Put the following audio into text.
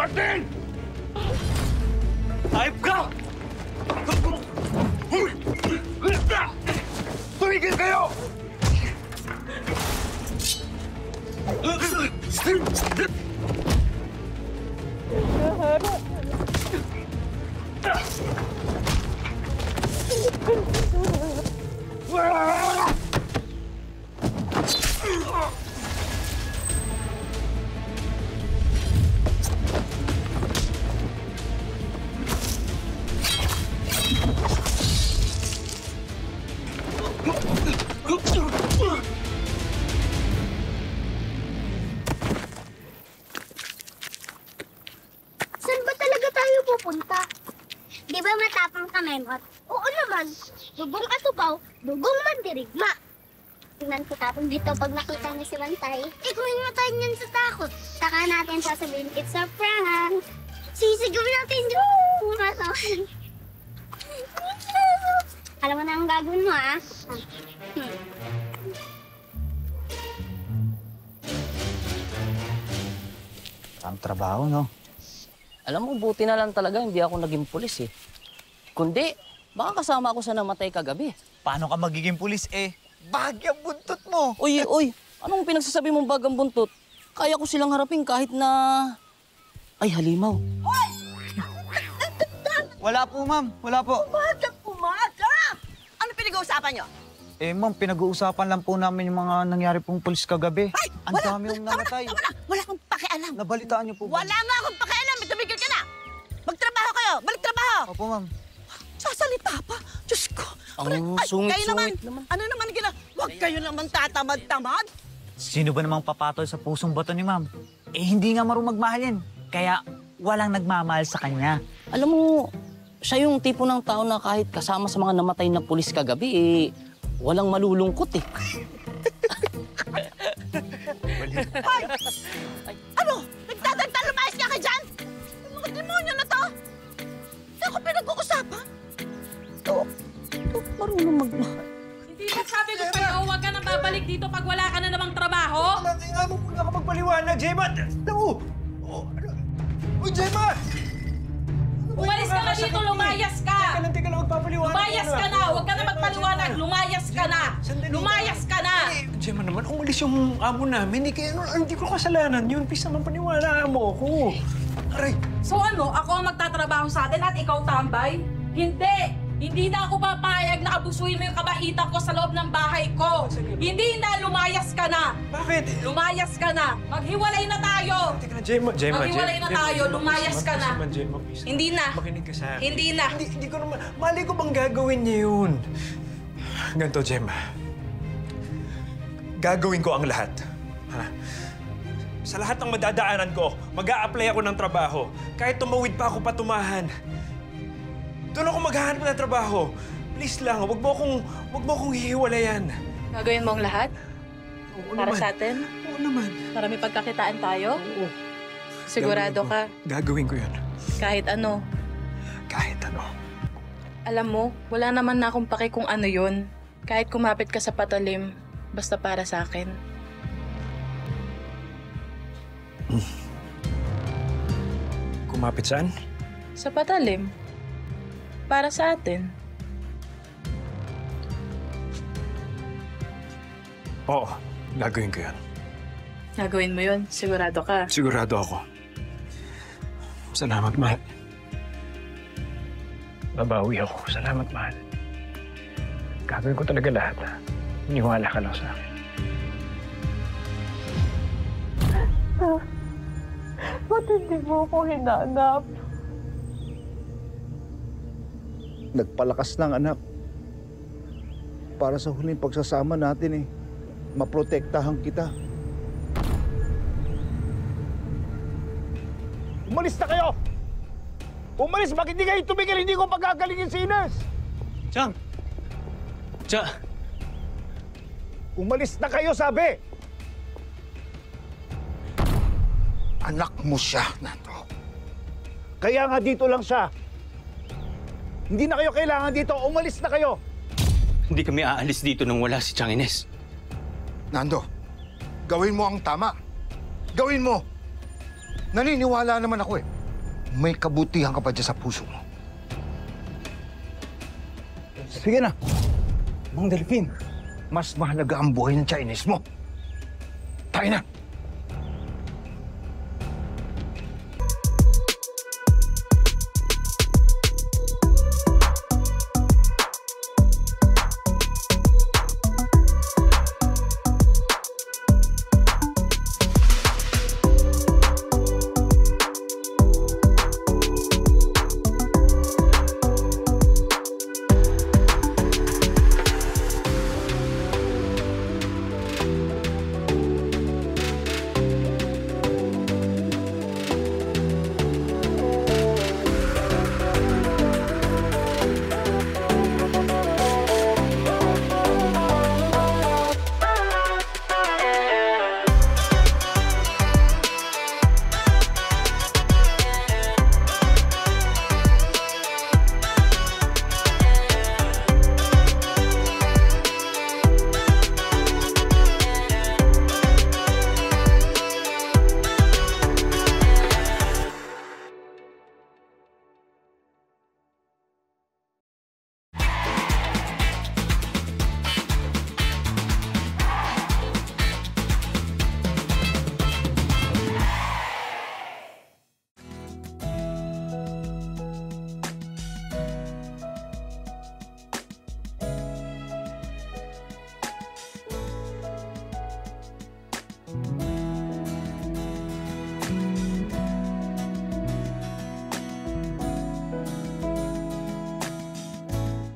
Martin! Ayop ka! Tumigil kayo! Saan ba talaga tayo pupunta? Di ba matapang ka, Memot? Oo naman. Dugong atubaw, dugong mandirigma. Tingnan ko tapong dito pag nakita niya si Bantay. Ikuhin mo tayo niyan sa takot. Saka natin sasabihin, it's a prank. Sisigawin natin yung Alam mo na ang gagawin mo, ah. Ang trabaho, no? Alam mo, buti na lang talaga hindi ako naging pulis eh. Kundi, baka kasama ako sa namatay kagabi. Paano ka magiging pulis eh? Bagyang buntot mo! Uy, anong pinagsasabi mong bagang buntot? Kaya ko silang harapin kahit na... Ay, halimaw. Wala po, ma'am. Wala po. Umaga! Ano pinag-uusapan nyo? Eh, ma'am, pinag-uusapan lang po namin yung mga nangyari pong pulis kagabi. Ay! Ang dami yung namatay. Wala akong pakialam. Nabalitaan niyo po ba? Wala nga akong pakialam. Tumigil ka na! Magtrabaho kayo! Balik trabaho! Opo, ma'am. Sasalita pa? Diyos ko! Ang sungit-sungit naman. Ano naman Huwag kayo naman tatamad-tamad! Sino ba namang papatol sa pusong bato ni ma'am? Eh, hindi nga marunong magmahalin. Kaya walang nagmamahal sa kanya. Alam mo, siya yung tipo ng tao na kahit kasama sa mga namatay na pulis kagabi, eh, walang malulungkot eh. Hoy! Ano? Nagdadagda lumayas ka dyan? Yung mga demonyo na to! Hindi ako pinag-uusapan. Ito, marunong magmahal. Hindi ba sabi ko sa'yo, huwag ka nang babalik dito pag wala ka na namang trabaho? Kailangan mo muna ka magpaliwanag, Gemma! Naku! Oh, Gemma! Umalis ka na dito, lumayas ka! Teka lang, magpapaliwanag. Lumayas ka na! Huwag ka na magpaliwanag! Lumayas ka na! Lumayas ka na! Gemma naman, umalis yung amo namin. Hindi ko kasalanan yun. Please naman, paniwalaan mo ako. Aray! So ano, ako ang magtatrabaho sa atin at ikaw tambay? Hindi! Hindi na ako papayag na abusuin mo yung kabaitan ko sa loob ng bahay ko. Hindi na, lumayas ka na. Bakit? Lumayas ka na. Maghiwalay na tayo. Teka na, Gemma. Maghiwalay na tayo. Lumayas ka na. Gemma, please. Hindi na. Makinig ka sa akin. Hindi na. Hindi ko naman... Mali ko bang gagawin niya yun? Ganito, Gemma. Gagawin ko ang lahat. Ha? Sa lahat ng madadaanan ko, mag-a-apply ako ng trabaho. Kahit tumawid pa ako patumahan. Doon ako maghahanap ng trabaho. Please lang, wag mo akong hihiwalayan. Gagawin mo ang lahat? Oo Para naman. sa atin? Oo naman. Para may pagkakitaan tayo? Oo. Sigurado ka? Gagawin ko yan. Kahit ano? Kahit ano. Alam mo, wala naman na akong pake kung ano yun. Kahit kumapit ka sa patalim, basta para sa akin. Kumapit saan? Sa patalim. Para sa atin. Oo, gagawin ko yan. Gagawin mo yun? Sigurado ka? Sigurado ako. Salamat, mahal. Babawi ako. Salamat, mahal. Gagawin ko talaga lahat, ha? Iniwala ka lang sa akin. Ba't hindi mo ako hinanap? Nagpalakas ng anak para sa huling pagsasama natin eh. Maprotektahan kita. Umalis na kayo! Umalis! Bakit hindi kayo tumigil? Hindi ko pagkakalingin si Ines! Chang! Umalis na kayo, sabi! Anak mo siya, Nando. Kaya nga dito lang siya. Hindi na kayo kailangan dito. Umalis na kayo. Hindi kami aalis dito nang wala si Chang Ines. Nando, gawin mo ang tama. Gawin mo. Naniniwala naman ako eh. May kabutihan ka pa dyan sa puso mo. Sige na. Mang Delphine, mas mahalaga ang buhay ng Chinese mo. Tayo na.